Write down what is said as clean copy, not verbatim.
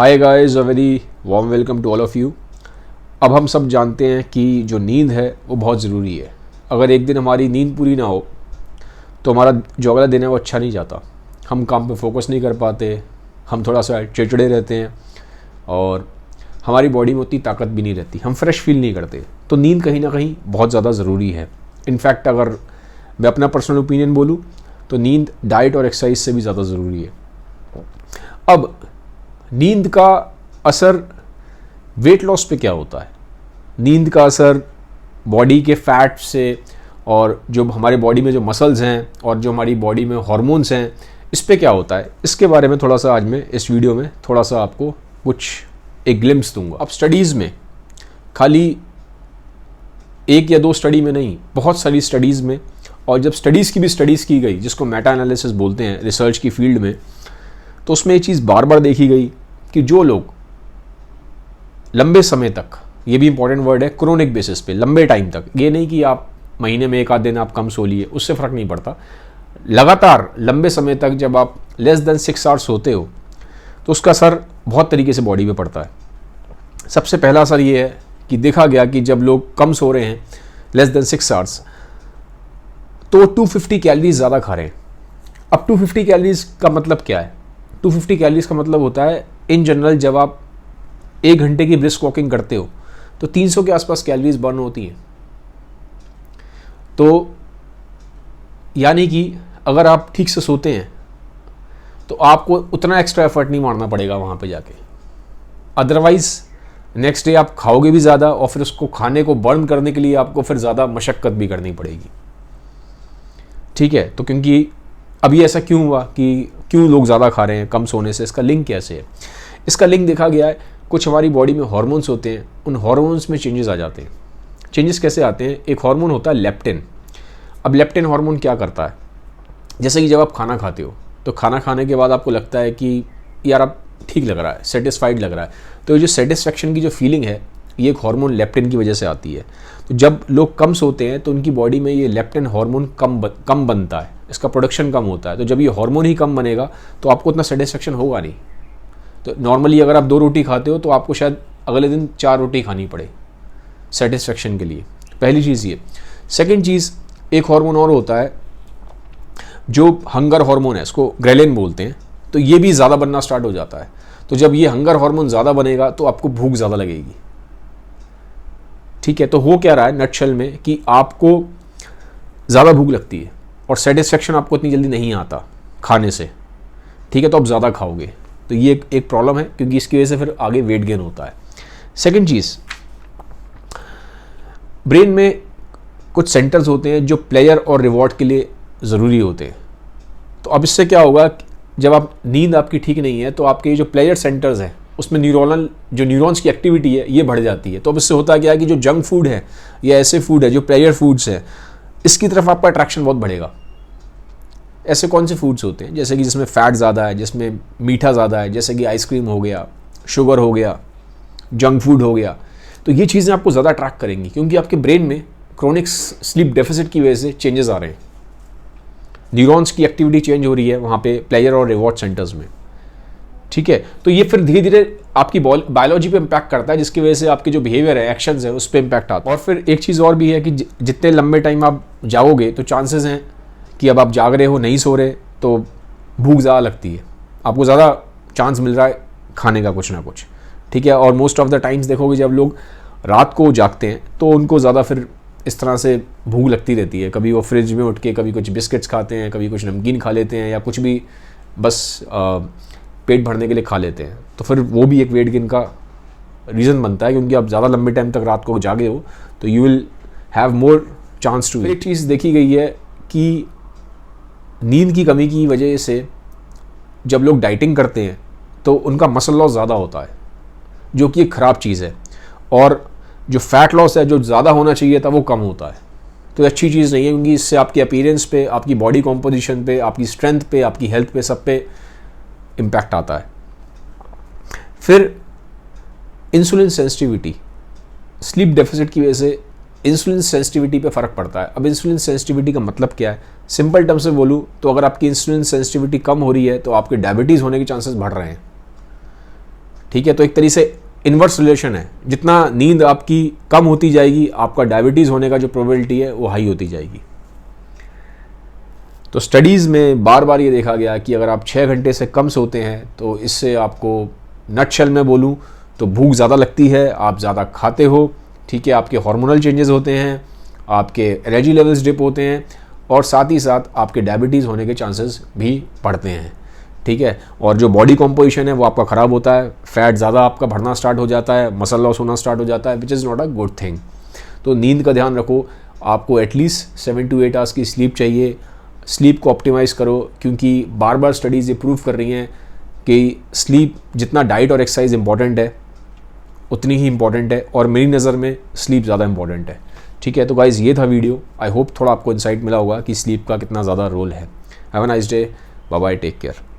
Hi guys, a very warm welcome to all of you. अब हम सब जानते हैं कि जो नींद है वो बहुत ज़रूरी है। अगर एक दिन हमारी नींद पूरी ना हो तो हमारा जो अगला दिन है वो अच्छा नहीं जाता। हम काम पे फोकस नहीं कर पाते, हम थोड़ा सा चिड़चिड़े रहते हैं और हमारी बॉडी में उतनी ताकत भी नहीं रहती, हम फ्रेश फील नहीं करते। तो नींद कहीं ना कहीं बहुत ज़्यादा ज़रूरी है। इनफैक्ट अगर मैं अपना पर्सनल ओपिनियन बोलूँ तो नींद डाइट और एक्सरसाइज से भी ज़्यादा ज़रूरी है। अब नींद का असर वेट लॉस पे क्या होता है? नींद का असर बॉडी के फैट से और जो हमारे बॉडी में जो मसल्स हैं और जो हमारी बॉडी में हार्मोन्स हैं, इस पे क्या होता है, इसके बारे में थोड़ा सा आज मैं इस वीडियो में थोड़ा सा आपको कुछ एक ग्लिम्स दूंगा। अब स्टडीज़ में खाली एक या दो स्टडी में नहीं, बहुत सारी स्टडीज़ में, और जब स्टडीज़ की भी स्टडीज़ की गई जिसको मेटा एनालिसिस बोलते हैं रिसर्च की फील्ड में, तो उसमें ये चीज़ बार बार देखी गई कि जो लोग लंबे समय तक, ये भी इंपॉर्टेंट वर्ड है, क्रोनिक बेसिस पे, लंबे टाइम तक, ये नहीं कि आप महीने में एक आध दिन आप कम सो लिए उससे फ़र्क नहीं पड़ता, लगातार लंबे समय तक जब आप लेस देन 6 आवर्स सोते हो तो उसका असर बहुत तरीके से बॉडी पे पड़ता है। सबसे पहला असर ये है कि देखा गया कि जब लोग कम सो रहे हैं लेस देन 6 आवर्स तो 250 कैलोरीज ज़्यादा खा रहे हैं। अब 250 कैलोरीज का मतलब क्या है? 250 कैलोरीज का मतलब होता है इन जनरल जब आप 1 घंटे की ब्रिस्क वॉकिंग करते हो तो 300 के आसपास कैलोरीज बर्न होती हैं। तो यानी कि अगर आप ठीक से सोते हैं तो आपको उतना एक्स्ट्रा एफर्ट नहीं मारना पड़ेगा वहाँ पे जाके। अदरवाइज नेक्स्ट डे आप खाओगे भी ज़्यादा और फिर उसको खाने को बर्न करने के लिए आपको फिर ज़्यादा मशक्क़त भी करनी पड़ेगी। ठीक है, तो क्योंकि अभी ऐसा क्यों हुआ कि क्यों लोग ज़्यादा खा रहे हैं कम सोने से? इसका लिंक कैसे है? इसका लिंक देखा गया है, कुछ हमारी बॉडी में हार्मोन्स होते हैं, उन हार्मोन्स में चेंजेस आ जाते हैं। चेंजेस कैसे आते हैं? एक हार्मोन होता है लेप्टिन। अब लेप्टिन हार्मोन क्या करता है? जैसे कि जब आप खाना खाते हो तो खाना खाने के बाद आपको लगता है कि यार अब ठीक लग रहा है, सेटिस्फाइड लग रहा है, तो ये जो सेटिस्फेक्शन की जो फीलिंग है ये एक हार्मोन लेप्टिन की वजह से आती है। तो जब लोग कम सोते हैं तो उनकी बॉडी में ये लेप्टिन हार्मोन कम बनता है, इसका प्रोडक्शन कम होता है। तो जब ये हार्मोन ही कम बनेगा तो आपको उतना सेटिस्फेक्शन होगा नहीं। तो नॉर्मली अगर आप 2 रोटी खाते हो तो आपको शायद अगले दिन 4 रोटी खानी पड़े सेटिस्फेक्शन के लिए। पहली चीज़ ये। सेकेंड चीज़, एक हार्मोन और होता है जो हंगर हार्मोन है, इसको ग्रेलिन बोलते हैं। तो ये भी ज़्यादा बनना स्टार्ट हो जाता है। तो जब ये हंगर हार्मोन ज़्यादा बनेगा तो आपको भूख ज़्यादा लगेगी। ठीक है, तो हो क्या रहा है नटशल में कि आपको ज़्यादा भूख लगती है और सेटिस्फेक्शन आपको इतनी जल्दी नहीं आता खाने से। ठीक है, तो आप ज़्यादा खाओगे, तो ये एक प्रॉब्लम है क्योंकि इसकी वजह से फिर आगे वेट गेन होता है। सेकंड चीज़, ब्रेन में कुछ सेंटर्स होते हैं जो प्लेजर और रिवॉर्ड के लिए ज़रूरी होते हैं। तो अब इससे क्या होगा, जब आप नींद आपकी ठीक नहीं है तो आपके जो प्लेजर सेंटर्स हैं उसमें न्यूरॉन्स की एक्टिविटी है ये बढ़ जाती है। तो अब इससे होता क्या है कि जो जंक फूड है या ऐसे फूड है जो प्लेजर फूड्स है, इसकी तरफ आपका अट्रैक्शन बहुत बढ़ेगा। ऐसे कौन से फूड्स होते हैं जैसे कि जिसमें फ़ैट ज़्यादा है, जिसमें मीठा ज़्यादा है, जैसे कि आइसक्रीम हो गया, शुगर हो गया, जंक फूड हो गया। तो ये चीज़ें आपको ज़्यादा अट्रैक्ट करेंगी क्योंकि आपके ब्रेन में क्रोनिक स्लीप डेफिसिट की वजह से चेंजेस आ रहे हैं। न्यूरॉन्स की एक्टिविटी चेंज हो रही है वहाँ पे प्लेजर और रिवॉर्ड सेंटर्स में। ठीक है, तो ये फिर धीरे धीरे आपकी बायोलॉजी पे इम्पैक्ट करता है, जिसकी वजह से आपके जो बिहेवियर है, एक्शंस है, उस पर इम्पैक्ट आता है। और फिर एक चीज़ और भी है कि जितने लंबे टाइम आप जाओगे तो चांसेस हैं कि अब आप जाग रहे हो, नहीं सो रहे, तो भूख ज़्यादा लगती है, आपको ज़्यादा चांस मिल रहा है खाने का कुछ ना कुछ। ठीक है, और मोस्ट ऑफ द टाइम्स देखोगे जब लोग रात को जागते हैं तो उनको ज़्यादा फिर इस तरह से भूख लगती रहती है। कभी वो फ्रिज में उठ के कभी कुछ बिस्किट्स खाते हैं, कभी कुछ नमकीन खा लेते हैं, या कुछ भी बस पेट भरने के लिए खा लेते हैं। तो फिर वो भी एक वेट गेन का रीज़न बनता है क्योंकि आप ज़्यादा लंबे टाइम तक रात को जागे हो तो you will have more chance to. एक चीज़ देखी गई है कि नींद की कमी की वजह से जब लोग डाइटिंग करते हैं तो उनका मसल लॉस ज़्यादा होता है, जो कि एक ख़राब चीज़ है। और जो फैट लॉस है जो ज़्यादा होना चाहिए था वो कम होता है। तो अच्छी चीज़ नहीं है क्योंकि इससे आपकी अपीयरेंस पे, आपकी बॉडी कॉम्पोजिशन पे, आपकी स्ट्रेंथ पे, आपकी हेल्थ पे, सब पे इम्पैक्ट आता है। फिर इंसुलिन सेंसिटिविटी, स्लीप डेफिसिट की वजह से इंसुलिन सेंसिटिविटी पे फ़र्क पड़ता है। अब इंसुलिन सेंसिटिविटी का मतलब क्या है? सिंपल टर्म से बोलूँ तो अगर आपकी इंसुलिन सेंसिटिविटी कम हो रही है तो आपके डायबिटीज़ होने के चांसेस बढ़ रहे हैं। ठीक है। तो एक तरीके से इन्वर्स रिलेशन है, जितना नींद आपकी कम होती जाएगी आपका डायबिटीज़ होने का जो प्रोबेबिलिटी है वो हाई होती जाएगी। तो स्टडीज़ में बार बार ये देखा गया कि अगर आप 6 घंटे से कम सोते हैं तो इससे आपको नटशेल में बोलूँ तो भूख ज़्यादा लगती है, आप ज़्यादा खाते हो, ठीक है, आपके हार्मोनल चेंजेस होते हैं, आपके एनर्जी लेवल्स डिप होते हैं और साथ ही साथ आपके डायबिटीज़ होने के चांसेस भी बढ़ते हैं, ठीक है। और जो बॉडी कॉम्पोजिशन है वो आपका ख़राब होता है, फैट ज़्यादा आपका बढ़ना स्टार्ट हो जाता है, मसल लॉस होना स्टार्ट हो जाता है, which is not a good thing. तो नींद का ध्यान रखो, आपको एटलीस्ट 7 to 8 आवर्स की स्लीप चाहिए। स्लीप को ऑप्टिमाइज़ करो, क्योंकि बार बार स्टडीज़ ये प्रूव कर रही हैं कि स्लीप जितना डाइट और एक्सरसाइज इंपॉर्टेंट है उतनी ही इंपॉर्टेंट है, और मेरी नज़र में स्लीप ज़्यादा इंपॉर्टेंट है, ठीक है। तो गाइज़ ये था वीडियो, आई होप थोड़ा आपको इंसाइट मिला होगा कि स्लीप का कितना ज़्यादा रोल है। Have a nice day, bye bye, take care.